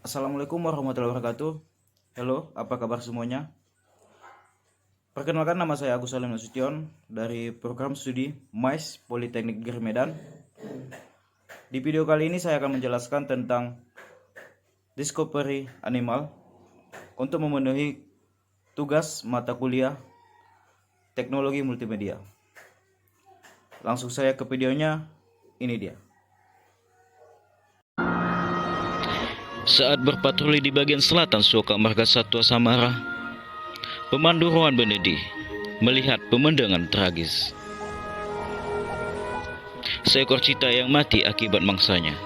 Assalamualaikum warahmatullahi wabarakatuh. Halo, apa kabar semuanya? Perkenalkan, nama saya Agus Salim Nasution dari program studi MAIS Politeknik Negeri Medan. Di video kali ini saya akan menjelaskan tentang Discovery Animal untuk memenuhi tugas mata kuliah Teknologi Multimedia. Langsung saya ke videonya, ini dia. Saat berpatroli di bagian selatan Suaka Marga Satwa Samara, pemandu Rohan Benedi melihat pemandangan tragis. Seekor cita yang mati akibat mangsanya.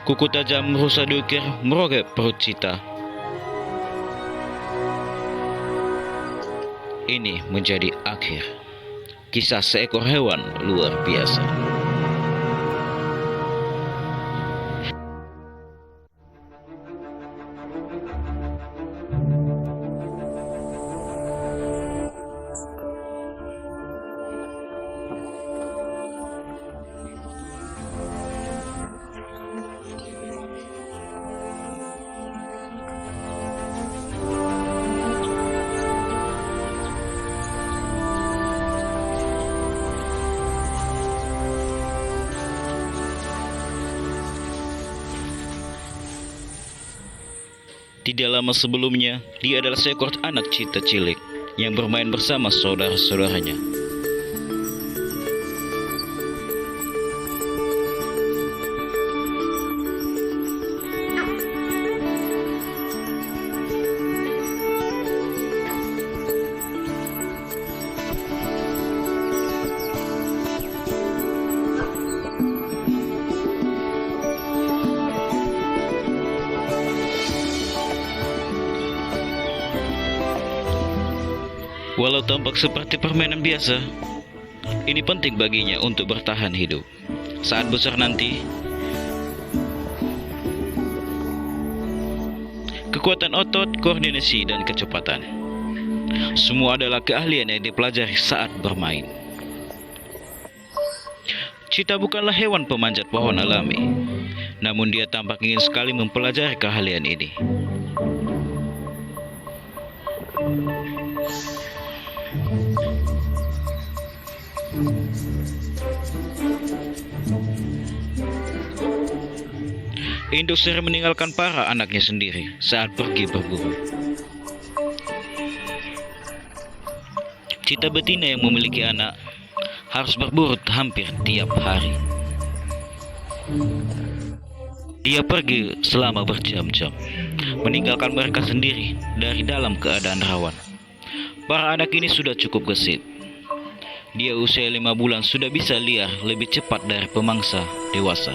Kuku tajam merusak diukir merobek perut cita. Ini menjadi akhir kisah seekor hewan luar biasa. Tidak lama sebelumnya, dia adalah seekor anak cita cilik yang bermain bersama saudara-saudaranya. Walau tampak seperti permainan biasa, ini penting baginya untuk bertahan hidup. Saat besar nanti, kekuatan otot, koordinasi, dan kecepatan, semua adalah keahlian yang dipelajari saat bermain. Cita bukanlah hewan pemanjat pohon alami, namun dia tampak ingin sekali mempelajari keahlian ini. Induk sering meninggalkan para anaknya sendiri saat pergi berburu. Cita betina yang memiliki anak harus berburu hampir tiap hari. Dia pergi selama berjam-jam, meninggalkan mereka sendiri dari dalam keadaan rawan. Para anak ini sudah cukup gesit. Dia usia 5 bulan sudah bisa liar lebih cepat dari pemangsa dewasa.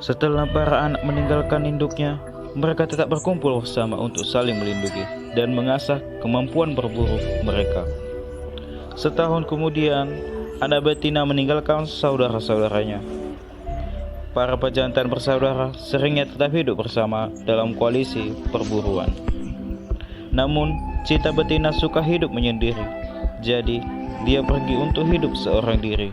Setelah para anak meninggalkan induknya, mereka tetap berkumpul bersama untuk saling melindungi dan mengasah kemampuan berburu mereka. Setahun kemudian, anak betina meninggalkan saudara-saudaranya. Para pejantan bersaudara seringnya tetap hidup bersama dalam koalisi perburuan. Namun, cita betina suka hidup menyendiri, jadi dia pergi untuk hidup seorang diri.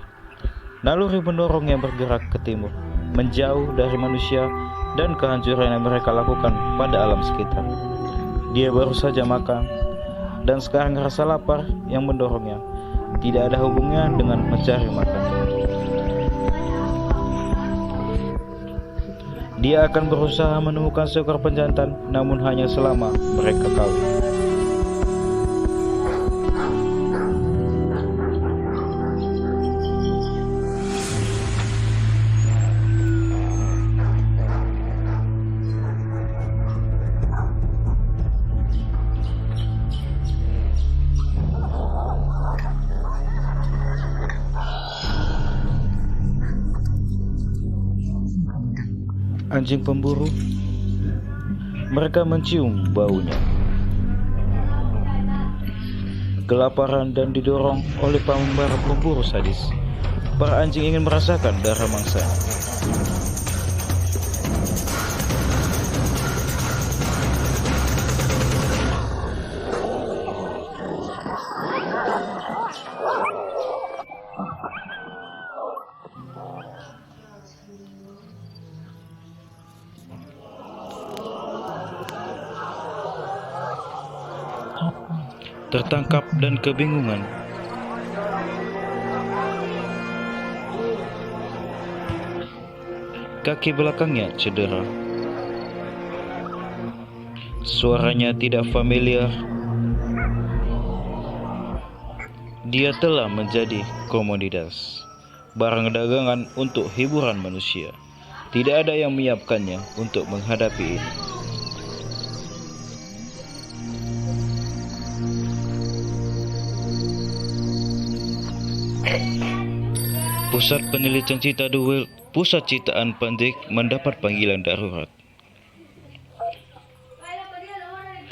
Naluri mendorong yang bergerak ke timur, menjauh dari manusia dan kehancuran yang mereka lakukan pada alam sekitar. Dia baru saja makan, dan sekarang rasa lapar yang mendorongnya. Tidak ada hubungannya dengan mencari makan. Dia akan berusaha menemukan seekor pejantan, namun hanya selama mereka kawin. Anjing pemburu, mereka mencium baunya. Kelaparan dan didorong oleh para pemburu sadis, para anjing ingin merasakan darah mangsa. tertangkap dan kebingungan. Kaki belakangnya cedera. Suaranya tidak familiar. Dia telah menjadi komoditas, barang dagangan untuk hiburan manusia. Tidak ada yang menyiapkannya untuk menghadapi ini. Pusat Penelitian Cita Duel, Pusat Citaan Pandik mendapat panggilan darurat.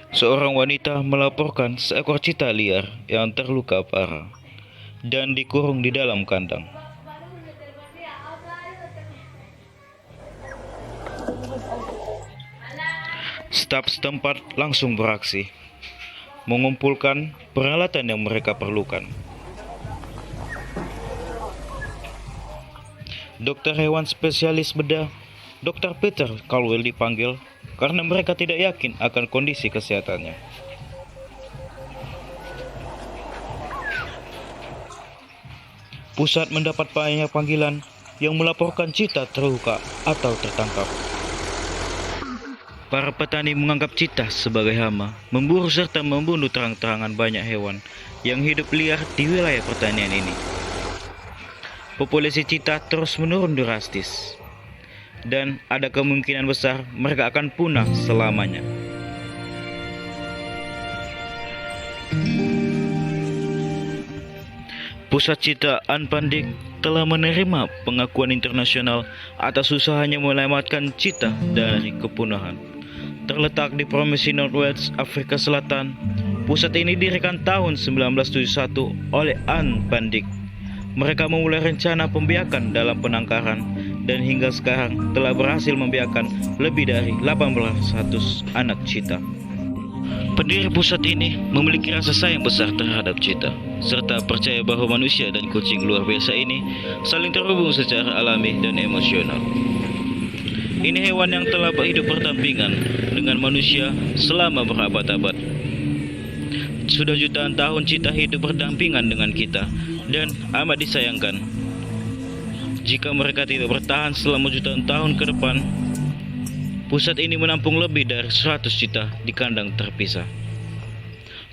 Seorang wanita melaporkan seekor cita liar yang terluka parah dan dikurung di dalam kandang. Staf setempat langsung beraksi, mengumpulkan peralatan yang mereka perlukan. Dokter hewan spesialis bedah, Dr. Peter Caldwell dipanggil karena mereka tidak yakin akan kondisi kesehatannya. Pusat mendapat banyak panggilan yang melaporkan cita terluka atau tertangkap. Para petani menganggap cita sebagai hama, memburu serta membunuh terang-terangan banyak hewan yang hidup liar di wilayah pertanian ini. Populasi cita terus menurun drastis, dan ada kemungkinan besar mereka akan punah selamanya. Pusat Citaan Pandik telah menerima pengakuan internasional atas usahanya menyelamatkan cita dari kepunahan. Terletak di Provinsi Northwest, Afrika Selatan, pusat ini didirikan tahun 1971 oleh Anne Pandik. Mereka memulai rencana pembiakan dalam penangkaran dan hingga sekarang telah berhasil membiarkan lebih dari 1.800 anak cita. Pendiri pusat ini memiliki rasa sayang besar terhadap cita, serta percaya bahwa manusia dan kucing luar biasa ini saling terhubung secara alami dan emosional. Ini hewan yang telah hidup berdampingan dengan manusia selama berabad-abad. Sudah jutaan tahun cita hidup berdampingan dengan kita dan amat disayangkan. Jika mereka tidak bertahan selama jutaan tahun ke depan, pusat ini menampung lebih dari 100 cita di kandang terpisah.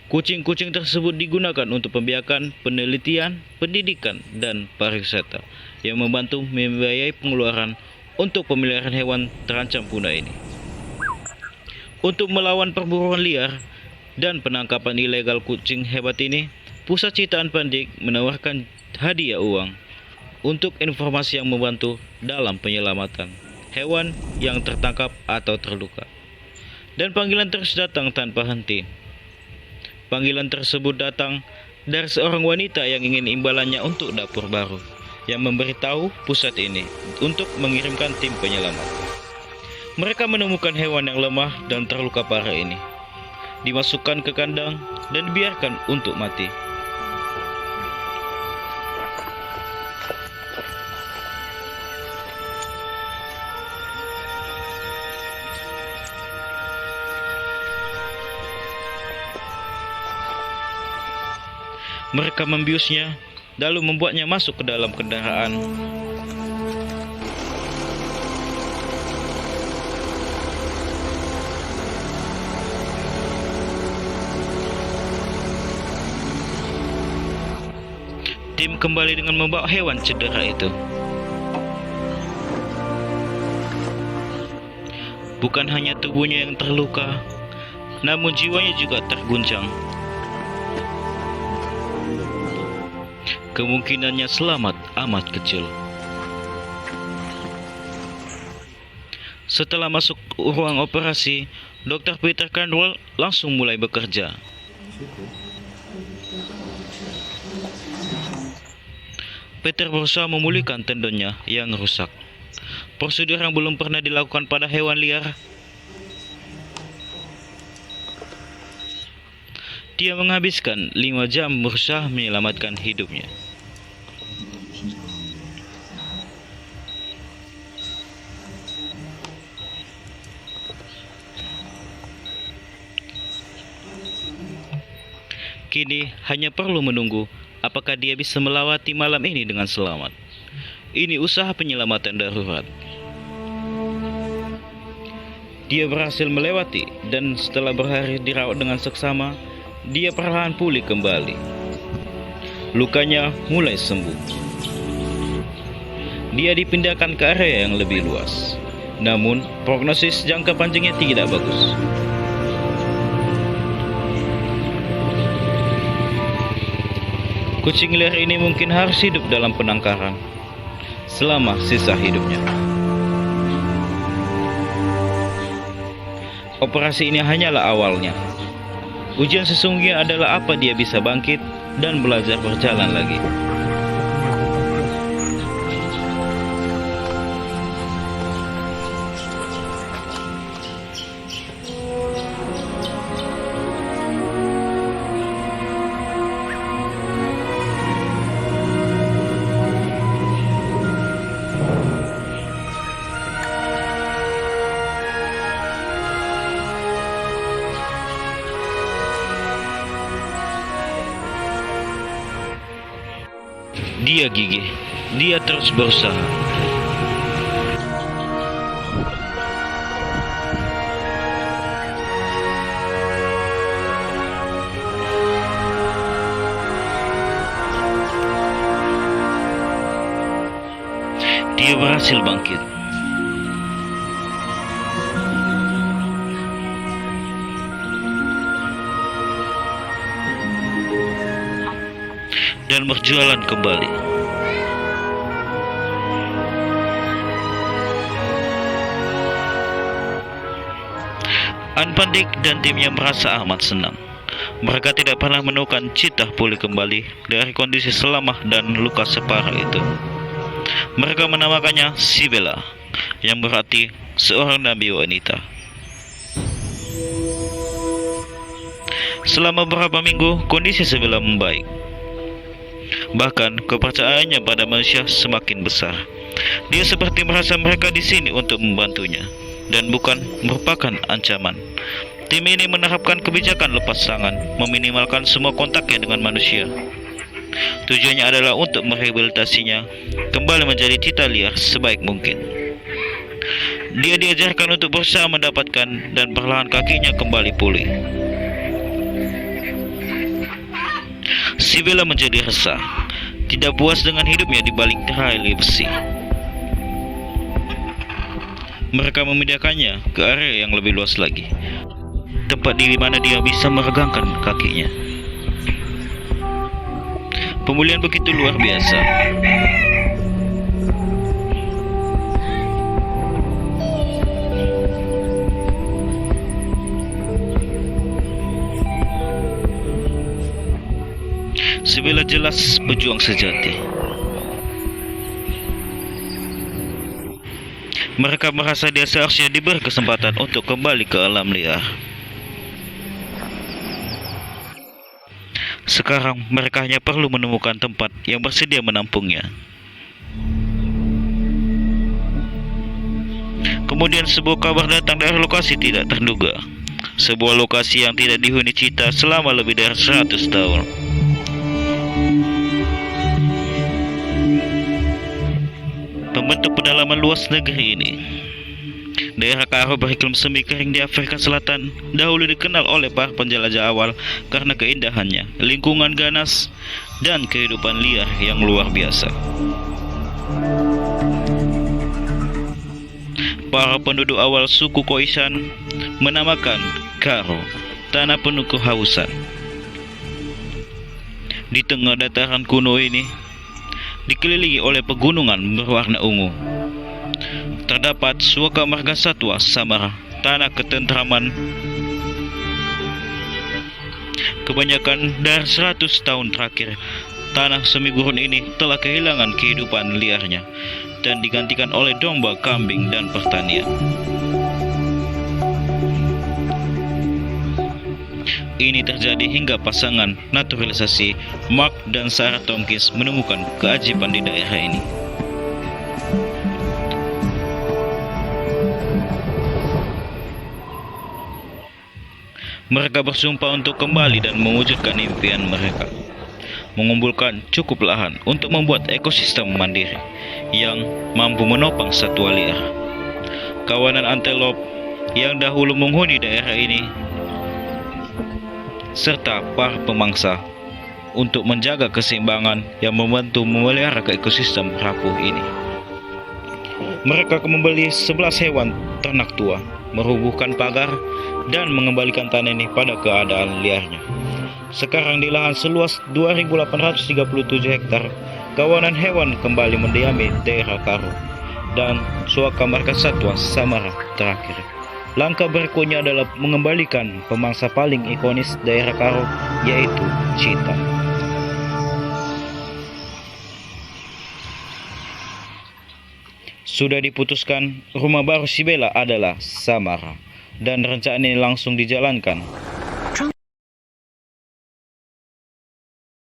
Kucing-kucing tersebut digunakan untuk pembiakan, penelitian, pendidikan, dan pariwisata yang membantu membiayai pengeluaran untuk pemeliharaan hewan terancam punah ini. Untuk melawan perburuan liar dan penangkapan ilegal kucing hebat ini, Pusat Citaan Pandik menawarkan hadiah uang untuk informasi yang membantu dalam penyelamatan hewan yang tertangkap atau terluka. Dan panggilan terus datang tanpa henti. Panggilan tersebut datang dari seorang wanita yang ingin imbalannya untuk dapur baru, yang memberitahu pusat ini untuk mengirimkan tim penyelamat. Mereka menemukan hewan yang lemah dan terluka parah ini, dimasukkan ke kandang dan dibiarkan untuk mati. Mereka membiusnya, lalu membuatnya masuk ke dalam kendaraan. Tim kembali dengan membawa hewan cedera itu. Bukan hanya tubuhnya yang terluka, namun jiwanya juga terguncang. Kemungkinannya selamat amat kecil. Setelah masuk ruang operasi, Dr. Peter Caldwell langsung mulai bekerja. Peter berusaha memulihkan tendonnya yang rusak. Prosedur yang belum pernah dilakukan pada hewan liar. Dia menghabiskan 5 jam berusaha menyelamatkan hidupnya. Kini hanya perlu menunggu apakah dia bisa melewati malam ini dengan selamat. Ini usaha penyelamatan darurat. Dia berhasil melewati, dan setelah berhari dirawat dengan seksama, dia perlahan pulih kembali. Lukanya mulai sembuh. Dia dipindahkan ke area yang lebih luas. Namun, prognosis jangka panjangnya tidak bagus. Kucing liar ini mungkin harus hidup dalam penangkaran selama sisa hidupnya. Operasi ini hanyalah awalnya. Ujian sesungguhnya adalah apa dia bisa bangkit dan belajar berjalan lagi. Dia gigih, dia terus berusaha. Dia berhasil bangkit. Dan berjualan kembali. Anpandik dan timnya merasa amat senang. Mereka tidak pernah menemukan Cheetah pulih kembali dari kondisi selamah dan luka separah itu. Mereka menamakannya Sibella, yang berarti seorang nabi wanita. Selama beberapa minggu, kondisi Sibella membaik. Bahkan kepercayaannya pada manusia semakin besar. Dia seperti merasa mereka di sini untuk membantunya dan bukan merupakan ancaman. Tim ini menerapkan kebijakan lepas tangan, meminimalkan semua kontaknya dengan manusia. Tujuannya adalah untuk merehabilitasinya kembali menjadi cheetah liar sebaik mungkin. Dia diajarkan untuk berusaha mendapatkan dan perlahan kakinya kembali pulih. Sibella menjadi resah, tidak puas dengan hidupnya di balik tali besi. Mereka memindahkannya ke area yang lebih luas lagi, tempat di mana dia bisa meregangkan kakinya. Pemulihan begitu luar biasa. Sibella jelas pejuang sejati. Mereka merasa dia seharusnya diberi kesempatan untuk kembali ke alam liar. Sekarang mereka hanya perlu menemukan tempat yang bersedia menampungnya. Kemudian sebuah kabar datang dari lokasi tidak terduga. Sebuah lokasi yang tidak dihuni cheetah selama lebih dari 100 tahun. Pembentuk pedalaman luas negeri ini. Daerah Karo beriklim semi kering di Afrika Selatan dahulu dikenal oleh para penjelajah awal karena keindahannya, lingkungan ganas, dan kehidupan liar yang luar biasa. Para penduduk awal suku Khoisan menamakan Karo tanah penuh kehausan. Di tengah dataran kuno ini, dikelilingi oleh pegunungan berwarna ungu, terdapat suaka marga satwa Samara, tanah ketentraman. Kebanyakan dari 100 tahun terakhir, tanah semi gurun ini telah kehilangan kehidupan liarnya dan digantikan oleh domba, kambing, dan pertanian. Ini terjadi hingga pasangan naturalisasi Mark dan Sarah Tompkins menemukan keajaiban di daerah ini. Mereka bersumpah untuk kembali dan mewujudkan impian mereka, mengumpulkan cukup lahan untuk membuat ekosistem mandiri yang mampu menopang satwa liar. Kawanan antelop yang dahulu menghuni daerah ini serta para pemangsa untuk menjaga keseimbangan yang membantu memelihara ekosistem rapuh ini. Mereka membeli 11 hewan ternak tua, merubuhkan pagar, dan mengembalikan tanah ini pada keadaan liarnya. Sekarang di lahan seluas 2.837 hektar, kawanan hewan kembali mendiami daerah Karo dan Suaka Margasatwa Samara terakhir. Langkah berikutnya adalah mengembalikan pemangsa paling ikonis daerah Karo, yaitu Cheetah. Sudah diputuskan, rumah baru si Bella adalah Samara, dan rencana ini langsung dijalankan.